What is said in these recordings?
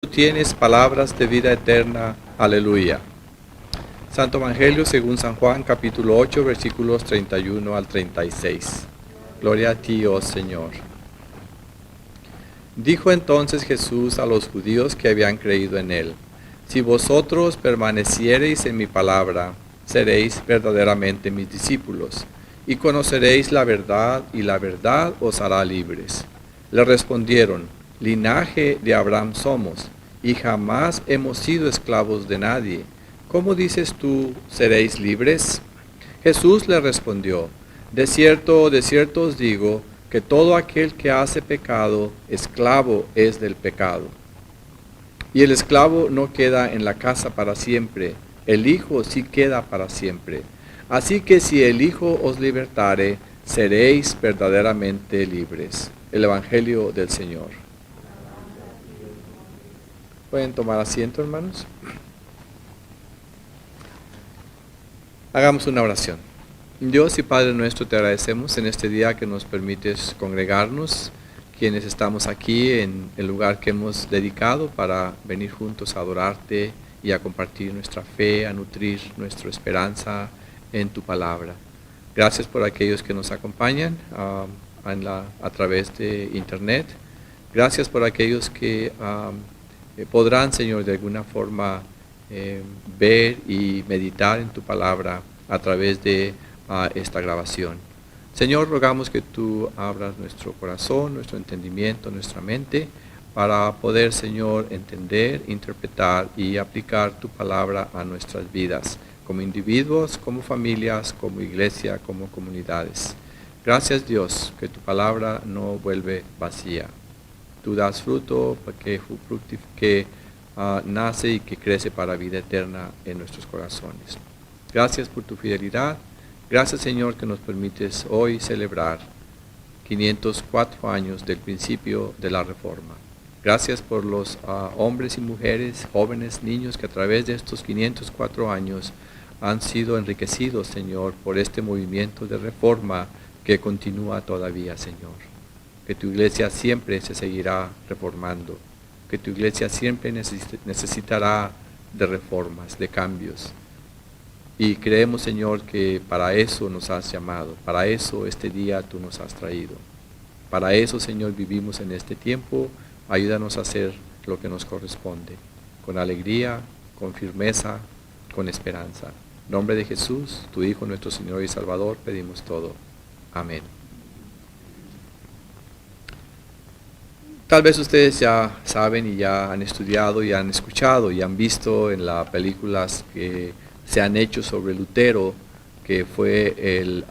Tú tienes palabras de vida eterna. Aleluya. Santo Evangelio según San Juan, capítulo 8, versículos 31 al 36. Gloria a ti, oh Señor. Dijo entonces Jesús a los judíos que habían creído en él: Si vosotros permaneciereis en mi palabra, seréis verdaderamente mis discípulos, y conoceréis la verdad, y la verdad os hará libres. Le respondieron: Linaje de Abraham somos, y jamás hemos sido esclavos de nadie. ¿Cómo dices tú, seréis libres? Jesús le respondió: de cierto os digo, que todo aquel que hace pecado, esclavo es del pecado. Y el esclavo no queda en la casa para siempre, el Hijo sí queda para siempre. Así que si el Hijo os libertare, seréis verdaderamente libres. El Evangelio del Señor. ¿Pueden tomar asiento, hermanos? Hagamos una oración. Dios y Padre nuestro, te agradecemos en este día que nos permites congregarnos, quienes estamos aquí en el lugar que hemos dedicado para venir juntos a adorarte y a compartir nuestra fe, a nutrir nuestra esperanza en tu palabra. Gracias por aquellos que nos acompañan a través de internet. Gracias por aquellos que podrán, Señor, de alguna forma ver y meditar en tu palabra a través de esta grabación. Señor, rogamos que tú abras nuestro corazón, nuestro entendimiento, nuestra mente, para poder, Señor, entender, interpretar y aplicar tu palabra a nuestras vidas, como individuos, como familias, como iglesia, como comunidades. Gracias, Dios, que tu palabra no vuelve vacía. Tú das fruto que nace y que crece para vida eterna en nuestros corazones. Gracias por tu fidelidad. Gracias, Señor, que nos permites hoy celebrar 504 años del principio de la Reforma. Gracias por los hombres y mujeres, jóvenes, niños, que a través de estos 504 años han sido enriquecidos, Señor, por este movimiento de reforma que continúa todavía, Señor. Que tu iglesia siempre se seguirá reformando, que tu iglesia siempre necesitará de reformas, de cambios. Y creemos, Señor, que para eso nos has llamado, para eso este día tú nos has traído. Para eso, Señor, vivimos en este tiempo. Ayúdanos a hacer lo que nos corresponde, con alegría, con firmeza, con esperanza. En nombre de Jesús, tu Hijo, nuestro Señor y Salvador, pedimos todo. Amén. Tal vez ustedes ya saben y ya han estudiado y han escuchado y han visto en las películas que se han hecho sobre Lutero, que fue el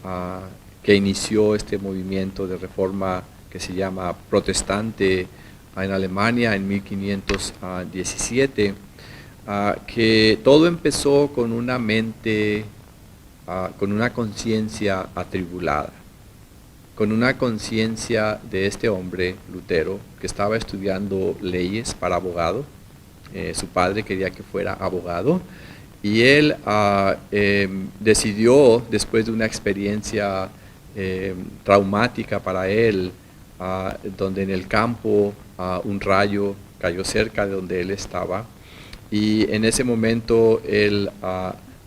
que inició este movimiento de reforma que se llama protestante en Alemania en 1517, que todo empezó con una mente, con una conciencia atribulada, con una conciencia de este hombre, Lutero, que estaba estudiando leyes para abogado. Su padre quería que fuera abogado. Y él decidió, después de una experiencia traumática para él, donde en el campo un rayo cayó cerca de donde él estaba, y en ese momento él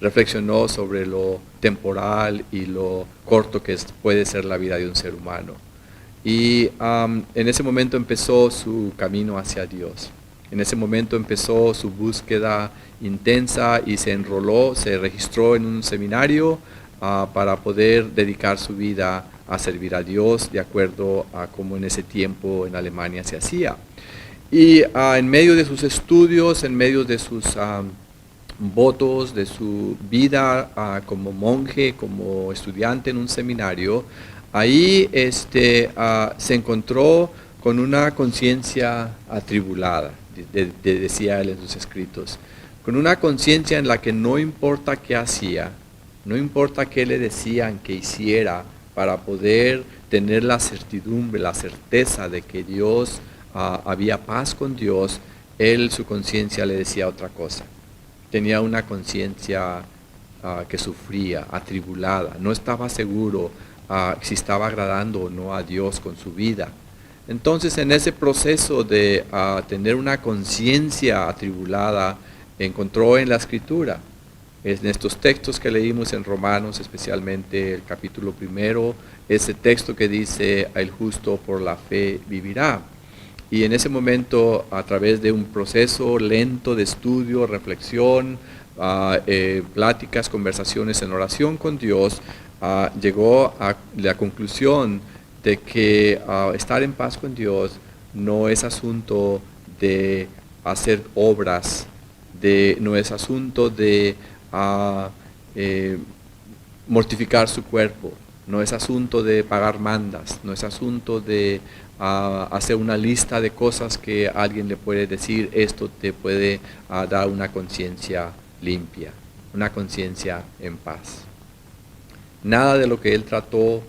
reflexionó sobre lo temporal y lo corto que puede ser la vida de un ser humano. Y en ese momento empezó su camino hacia Dios. En ese momento empezó su búsqueda intensa y se enroló, se registró en un seminario para poder dedicar su vida a servir a Dios de acuerdo a como en ese tiempo en Alemania se hacía. Y en medio de sus estudios, en medio de sus votos, de su vida como monje, como estudiante en un seminario, ahí se encontró con una conciencia atribulada, decía él en sus escritos, con una conciencia en la que no importa qué hacía, no importa qué le decían que hiciera para poder tener la certidumbre, la certeza de que Dios, había paz con Dios, su conciencia le decía otra cosa. Tenía una conciencia que sufría, atribulada, no estaba seguro si estaba agradando o no a Dios con su vida. Entonces, en ese proceso de tener una conciencia atribulada, encontró en la Escritura, en estos textos que leímos en Romanos, especialmente el capítulo 1, ese texto que dice, el justo por la fe vivirá. Y en ese momento, a través de un proceso lento de estudio, reflexión, pláticas, conversaciones en oración con Dios, llegó a la conclusión de que estar en paz con Dios no es asunto de hacer obras, no es asunto de mortificar su cuerpo, no es asunto de pagar mandas, no es asunto de hacer una lista de cosas que alguien le puede decir, esto te puede dar una conciencia limpia, una conciencia en paz. Nada de lo que él trató,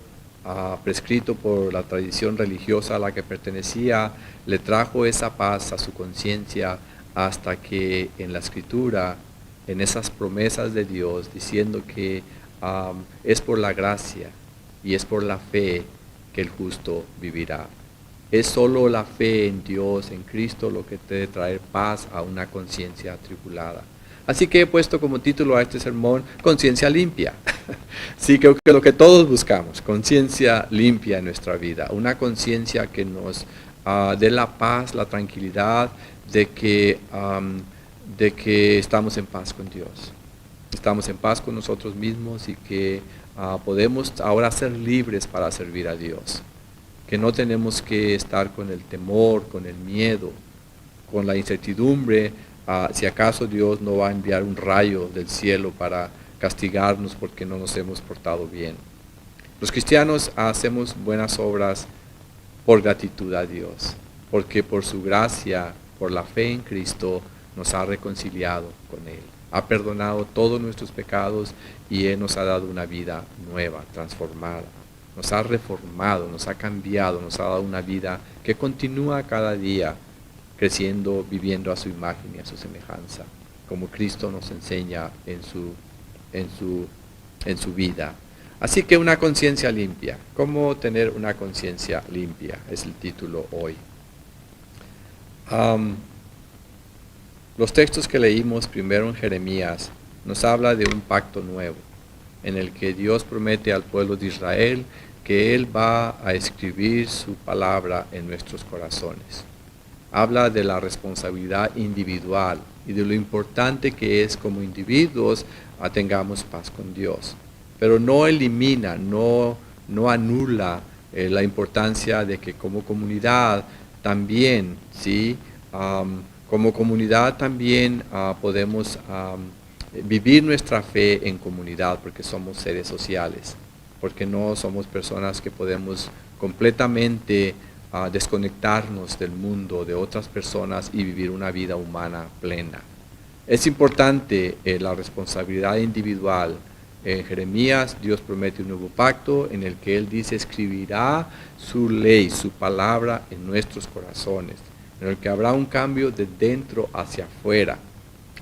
prescrito por la tradición religiosa a la que pertenecía, le trajo esa paz a su conciencia hasta que en la Escritura, en esas promesas de Dios, diciendo que es por la gracia y es por la fe que el justo vivirá. Es solo la fe en Dios, en Cristo, lo que te debe traer paz a una conciencia atribulada. Así que he puesto como título a este sermón, conciencia limpia. Sí, creo que lo que todos buscamos, conciencia limpia en nuestra vida. Una conciencia que nos dé la paz, la tranquilidad de que estamos en paz con Dios. Estamos en paz con nosotros mismos y que podemos ahora ser libres para servir a Dios. Que no tenemos que estar con el temor, con el miedo, con la incertidumbre, si acaso Dios no va a enviar un rayo del cielo para castigarnos porque no nos hemos portado bien. Los cristianos hacemos buenas obras por gratitud a Dios, porque por su gracia, por la fe en Cristo, nos ha reconciliado con Él. Ha perdonado todos nuestros pecados y Él nos ha dado una vida nueva, transformada. Nos ha reformado, nos ha cambiado, nos ha dado una vida que continúa cada día creciendo, viviendo a su imagen y a su semejanza, como Cristo nos enseña en su vida. Así que una conciencia limpia. ¿Cómo tener una conciencia limpia? Es el título hoy. Los textos que leímos primero en Jeremías nos habla de un pacto nuevo, en el que Dios promete al pueblo de Israel que Él va a escribir su palabra en nuestros corazones. Habla de la responsabilidad individual y de lo importante que es como individuos tengamos paz con Dios. Pero no elimina, no anula la importancia de que como comunidad también, ¿sí? Como comunidad también podemos vivir nuestra fe en comunidad porque somos seres sociales, porque no somos personas que podemos completamente desconectarnos del mundo, de otras personas y vivir una vida humana plena. Es importante la responsabilidad individual. En Jeremías Dios promete un nuevo pacto en el que Él dice escribirá su ley, su palabra en nuestros corazones, en el que habrá un cambio de dentro hacia afuera,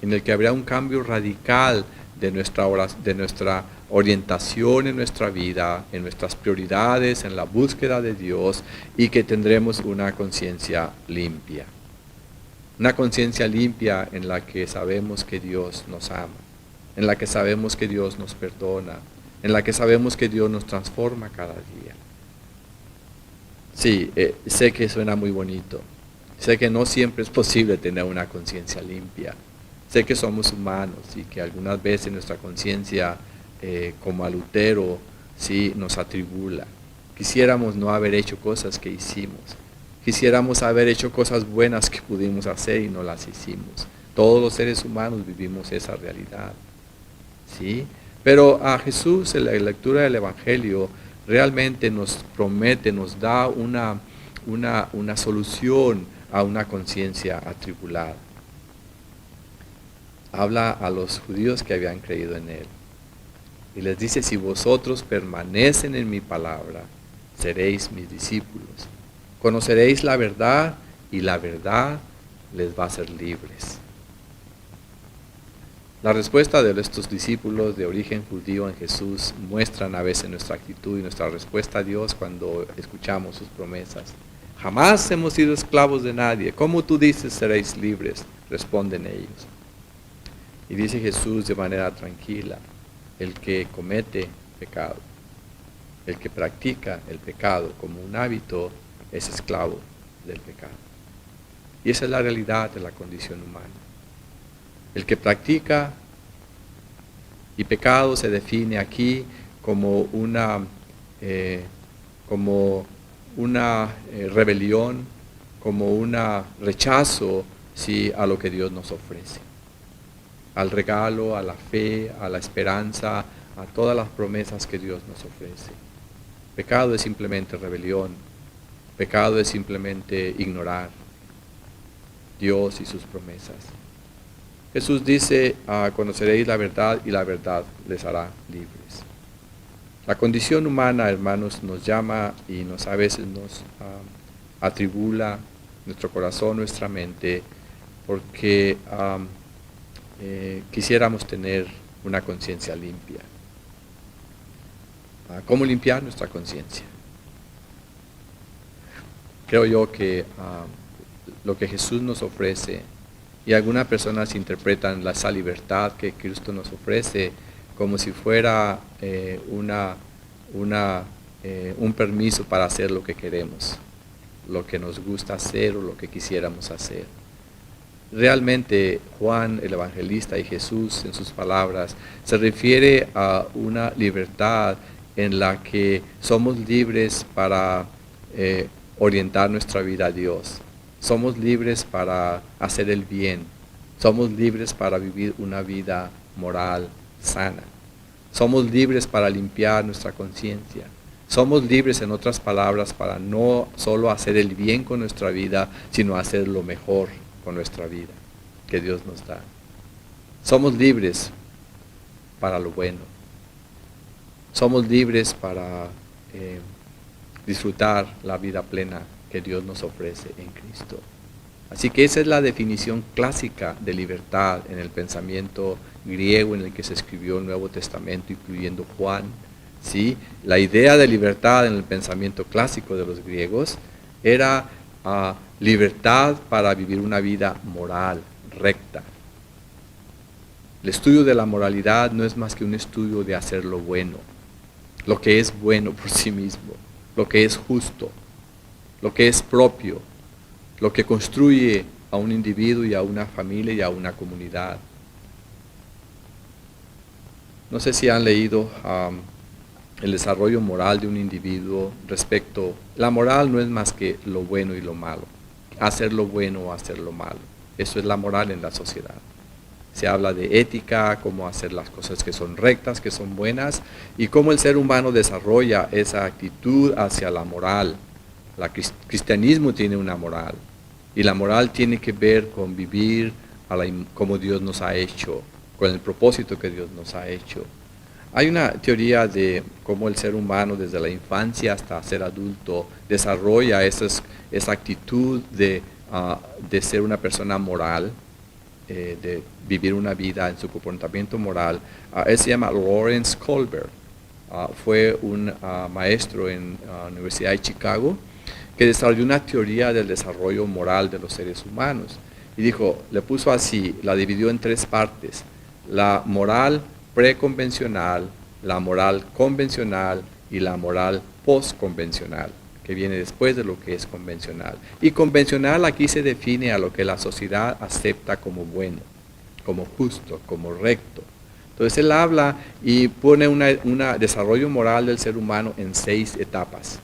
en el que habrá un cambio radical de nuestra orientación en nuestra vida, en nuestras prioridades, en la búsqueda de Dios y que tendremos una conciencia limpia. Una conciencia limpia en la que sabemos que Dios nos ama, en la que sabemos que Dios nos perdona, en la que sabemos que Dios nos transforma cada día. Sí, sé que suena muy bonito. Sé que no siempre es posible tener una conciencia limpia. Sé que somos humanos y que algunas veces nuestra conciencia, como a Lutero, sí, nos atribula. Quisiéramos no haber hecho cosas que hicimos. Quisiéramos haber hecho cosas buenas que pudimos hacer y no las hicimos. Todos los seres humanos vivimos esa realidad. ¿Sí? Pero a Jesús en la lectura del Evangelio realmente nos promete, nos da una solución a una conciencia atribulada. Habla a los judíos que habían creído en Él. Y les dice, si vosotros permanecen en mi palabra, seréis mis discípulos. Conoceréis la verdad y la verdad les va a hacer libres. La respuesta de estos discípulos de origen judío en Jesús muestran a veces nuestra actitud y nuestra respuesta a Dios cuando escuchamos sus promesas. Jamás hemos sido esclavos de nadie. ¿Cómo tú dices seréis libres? Responden ellos. Y dice Jesús de manera tranquila, el que comete pecado, el que practica el pecado como un hábito, es esclavo del pecado. Y esa es la realidad de la condición humana. El que practica, y pecado se define aquí como una rebelión, como un rechazo, sí, a lo que Dios nos ofrece, al regalo, a la fe, a la esperanza, a todas las promesas que Dios nos ofrece. Pecado es simplemente rebelión, pecado es simplemente ignorar Dios y sus promesas. Jesús dice, conoceréis la verdad y la verdad les hará libres. La condición humana, hermanos, nos llama y a veces nos atribula nuestro corazón, nuestra mente, porque quisiéramos tener una conciencia limpia. ¿Cómo limpiar nuestra conciencia? Creo yo que lo que Jesús nos ofrece, y algunas personas interpretan esa libertad que Cristo nos ofrece como si fuera un permiso para hacer lo que queremos, lo que nos gusta hacer o lo que quisiéramos hacer. Realmente Juan el Evangelista y Jesús en sus palabras se refiere a una libertad en la que somos libres para orientar nuestra vida a Dios. Somos libres para hacer el bien. Somos libres para vivir una vida moral sana. Somos libres para limpiar nuestra conciencia. Somos libres, en otras palabras, para no solo hacer el bien con nuestra vida, sino hacer lo mejor con nuestra vida que Dios nos da. Somos libres para lo bueno. Somos libres para disfrutar la vida plena que Dios nos ofrece en Cristo. Así que esa es la definición clásica de libertad en el pensamiento griego en el que se escribió el Nuevo Testamento, incluyendo Juan. ¿Sí? La idea de libertad en el pensamiento clásico de los griegos era libertad para vivir una vida moral, recta. El estudio de la moralidad no es más que un estudio de hacer lo bueno, lo que es bueno por sí mismo, lo que es justo, lo que es propio, lo que construye a un individuo y a una familia y a una comunidad. No sé si han leído el desarrollo moral de un individuo respecto. La moral no es más que lo bueno y lo malo, hacer lo bueno o hacer lo malo. Eso es la moral en la sociedad. Se habla de ética, cómo hacer las cosas que son rectas, que son buenas, y cómo el ser humano desarrolla esa actitud hacia la moral. El cristianismo tiene una moral, y la moral tiene que ver con vivir como Dios nos ha hecho, con el propósito que Dios nos ha hecho. Hay una teoría de cómo el ser humano desde la infancia hasta ser adulto desarrolla esa actitud de ser una persona moral, de vivir una vida en su comportamiento moral. Él se llama Lawrence Kohlberg. Fue un maestro en la Universidad de Chicago que desarrolló una teoría del desarrollo moral de los seres humanos. Y dijo, le puso así, la dividió en tres partes: la moral preconvencional, la moral convencional y la moral postconvencional, que viene después de lo que es convencional. Y convencional aquí se define a lo que la sociedad acepta como bueno, como justo, como recto. Entonces él habla y pone un desarrollo moral del ser humano en 6 etapas,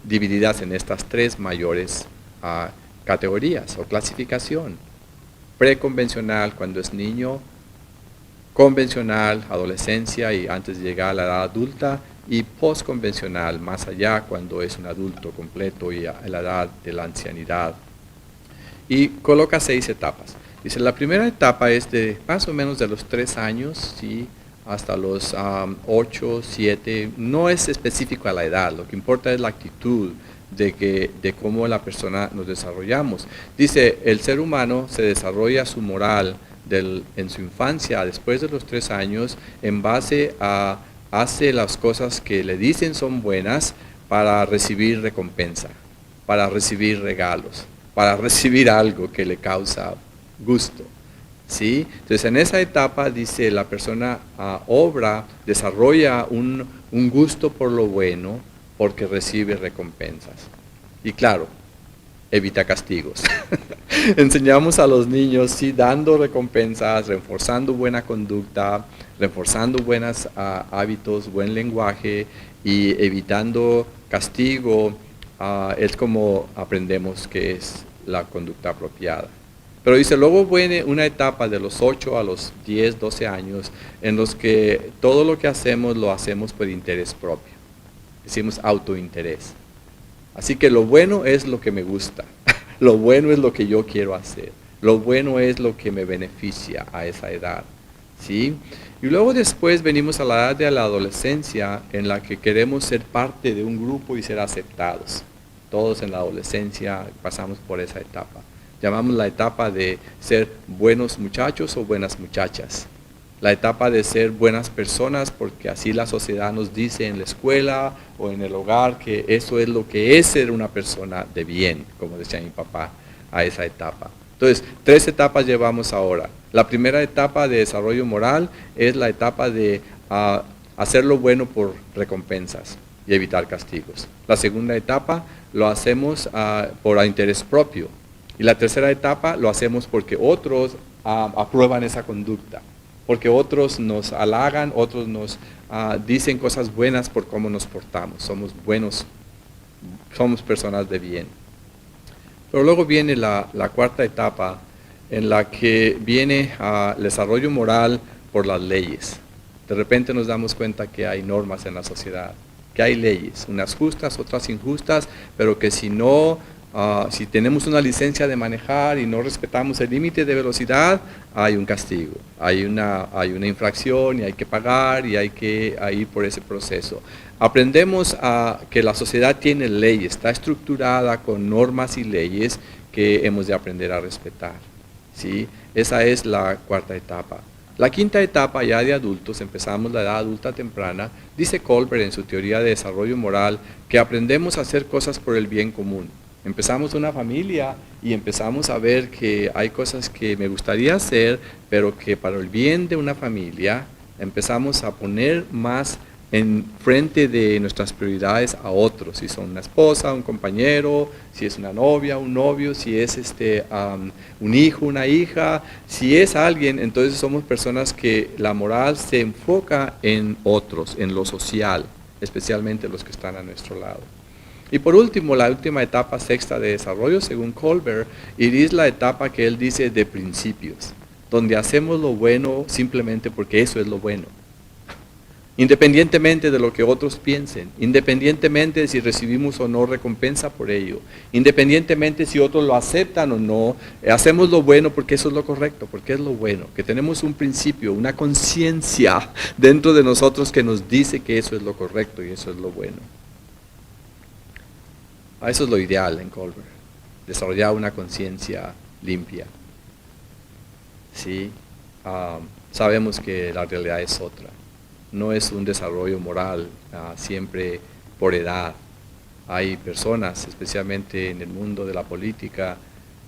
divididas en estas 3 mayores categorías o clasificación. Preconvencional cuando es niño, convencional, adolescencia y antes de llegar a la edad adulta, y postconvencional, más allá cuando es un adulto completo y a la edad de la ancianidad. Y coloca 6 etapas. Dice, la primera etapa es de más o menos de los 3 años, ¿sí?, hasta los 8, 7, no es específico a la edad, lo que importa es la actitud de cómo la persona nos desarrollamos. Dice, el ser humano se desarrolla su moral en su infancia, después de los 3 años, en base a hace las cosas que le dicen son buenas para recibir recompensa. para recibir regalos, para recibir algo que le causa gusto. ¿Sí? Entonces en esa etapa dice la persona desarrolla un gusto por lo bueno porque recibe recompensas. Y claro, evita castigos. Enseñamos a los niños, sí, dando recompensas, reforzando buena conducta, reforzando buenos hábitos, buen lenguaje y evitando castigo. Es como aprendemos que es la conducta apropiada. Pero dice, luego viene una etapa de los 8 a los 10, 12 años en los que todo lo que hacemos lo hacemos por interés propio. Decimos autointerés. Así que lo bueno es lo que me gusta. Lo bueno es lo que yo quiero hacer. Lo bueno es lo que me beneficia a esa edad. ¿Sí? Y luego después venimos a la edad de la adolescencia en la que queremos ser parte de un grupo y ser aceptados. Todos en la adolescencia pasamos por esa etapa. Llamamos la etapa de ser buenos muchachos o buenas muchachas. La etapa de ser buenas personas porque así la sociedad nos dice en la escuela o en el hogar que eso es lo que es ser una persona de bien, como decía mi papá, a esa etapa. Entonces, 3 etapas llevamos ahora. La primera etapa de desarrollo moral es la etapa de hacer lo bueno por recompensas y evitar castigos. La segunda etapa lo hacemos por interés propio. Y la tercera etapa lo hacemos porque otros aprueban esa conducta, porque otros nos halagan, otros nos dicen cosas buenas por cómo nos portamos. Somos buenos, somos personas de bien. Pero luego viene la cuarta etapa en la que viene el desarrollo moral por las leyes. De repente nos damos cuenta que hay normas en la sociedad, que hay leyes, unas justas, otras injustas, pero que si tenemos una licencia de manejar y no respetamos el límite de velocidad, hay un castigo, hay una infracción y hay que pagar y hay que ir por ese proceso. Aprendemos que la sociedad tiene leyes, está estructurada con normas y leyes que hemos de aprender a respetar. ¿Sí? Esa es la cuarta etapa. La quinta etapa ya de adultos, empezamos la edad adulta temprana, dice Kohlberg en su teoría de desarrollo moral que aprendemos a hacer cosas por el bien común. Empezamos una familia y empezamos a ver que hay cosas que me gustaría hacer, pero que para el bien de una familia empezamos a poner más en frente de nuestras prioridades a otros, si son una esposa, un compañero, si es una novia, un novio, si es un hijo, una hija, si es alguien, entonces somos personas que la moral se enfoca en otros, en lo social, especialmente los que están a nuestro lado. Y por último, la última etapa sexta de desarrollo, según Kohlberg, y es la etapa que él dice de principios, donde hacemos lo bueno simplemente porque eso es lo bueno. Independientemente de lo que otros piensen, independientemente de si recibimos o no recompensa por ello, independientemente si otros lo aceptan o no, hacemos lo bueno porque eso es lo correcto, porque es lo bueno, que tenemos un principio, una conciencia dentro de nosotros que nos dice que eso es lo correcto y eso es lo bueno. Eso es lo ideal en Kohlberg, desarrollar una conciencia limpia. ¿Sí? Sabemos que la realidad es otra. No es un desarrollo moral siempre por edad. Hay personas, especialmente en el mundo de la política,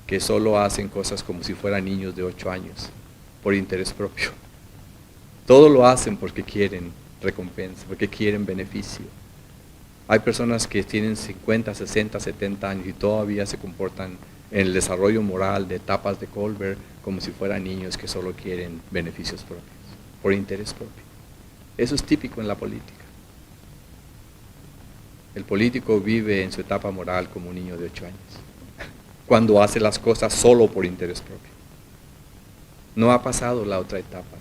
que solo hacen cosas como si fueran niños de 8 años, por interés propio. Todo lo hacen porque quieren recompensa, porque quieren beneficio. Hay personas que tienen 50, 60, 70 años y todavía se comportan en el desarrollo moral de etapas de Kohlberg como si fueran niños que solo quieren beneficios propios, por interés propio. Eso es típico en la política. El político vive en su etapa moral como un niño de 8 años, cuando hace las cosas solo por interés propio. No ha pasado la otra etapa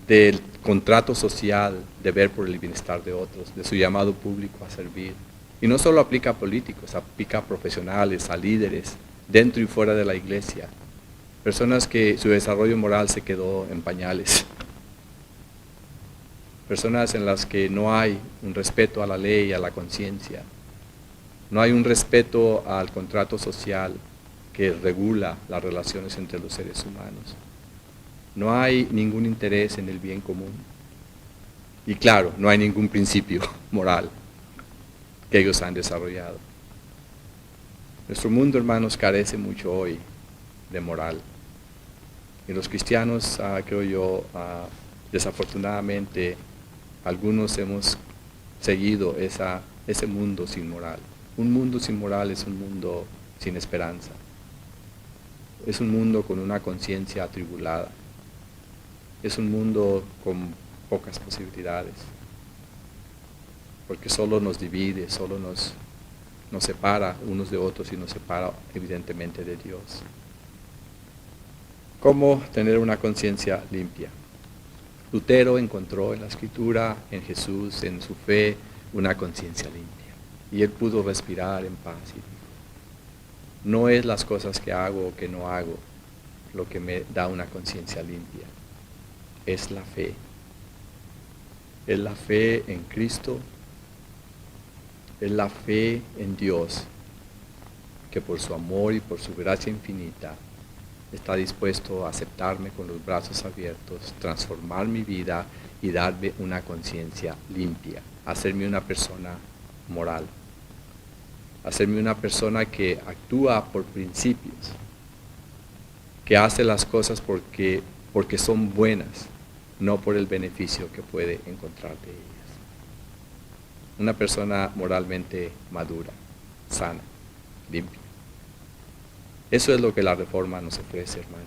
del contrato social, de ver por el bienestar de otros, de su llamado público a servir. Y no solo aplica a políticos, aplica a profesionales, a líderes, dentro y fuera de la iglesia. Personas que su desarrollo moral se quedó en pañales. Personas en las que no hay un respeto a la ley, a la conciencia. No hay un respeto al contrato social que regula las relaciones entre los seres humanos. No hay ningún interés en el bien común. Y claro, no hay ningún principio moral que ellos han desarrollado. Nuestro mundo, hermanos, carece mucho hoy de moral. Y los cristianos, creo yo, desafortunadamente, algunos hemos seguido ese mundo sin moral. Un mundo sin moral es un mundo sin esperanza. Es un mundo con una conciencia atribulada. Es un mundo con pocas posibilidades. Porque solo nos divide, solo nos separa unos de otros y nos separa evidentemente de Dios. ¿Cómo tener una conciencia limpia? Lutero encontró en la Escritura, en Jesús, en su fe, una conciencia limpia. Y él pudo respirar en paz y dijo, no es las cosas que hago o que no hago lo que me da una conciencia limpia. Es la fe. Es la fe en Cristo. Es la fe en Dios, que por su amor y por su gracia infinita está dispuesto a aceptarme con los brazos abiertos, transformar mi vida y darme una conciencia limpia, hacerme una persona moral, hacerme una persona que actúa por principios, que hace las cosas porque son buenas, no por el beneficio que puede encontrar de ellas. Una persona moralmente madura, sana, limpia. Eso es lo que la Reforma nos ofrece, hermanos.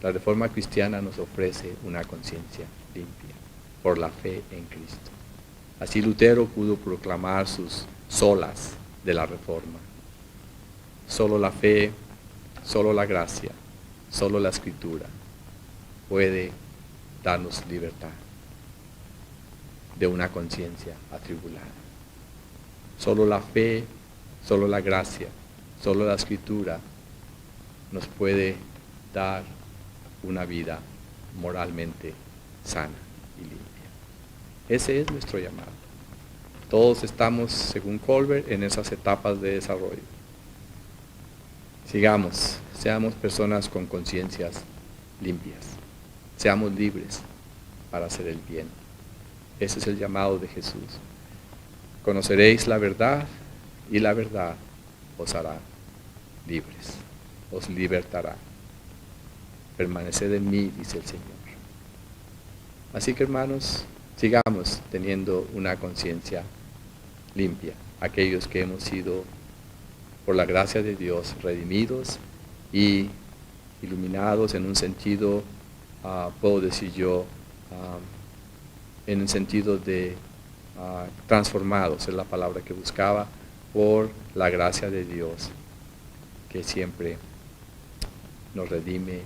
La Reforma cristiana nos ofrece una conciencia limpia por la fe en Cristo. Así Lutero pudo proclamar sus solas de la Reforma. Solo la fe, solo la gracia, solo la Escritura puede darnos libertad de una conciencia atribulada. Solo la fe, solo la gracia, solo la Escritura nos puede dar una vida moralmente sana y limpia. Ese es nuestro llamado. Todos estamos, según Colbert, en esas etapas de desarrollo. Sigamos, seamos personas con conciencias limpias. Seamos libres para hacer el bien. Ese es el llamado de Jesús. Conoceréis la verdad y la verdad os hará libres, os libertará. Permaneced en mí, dice el Señor. Así que, hermanos, sigamos teniendo una conciencia limpia, aquellos que hemos sido, por la gracia de Dios, redimidos y iluminados en un sentido, puedo decir yo, en el sentido de transformados, es la palabra que buscaba, por la gracia de Dios, que siempre nos redime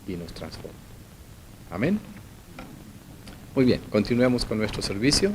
y nos transforma. Amén. Muy bien, continuemos con nuestro servicio.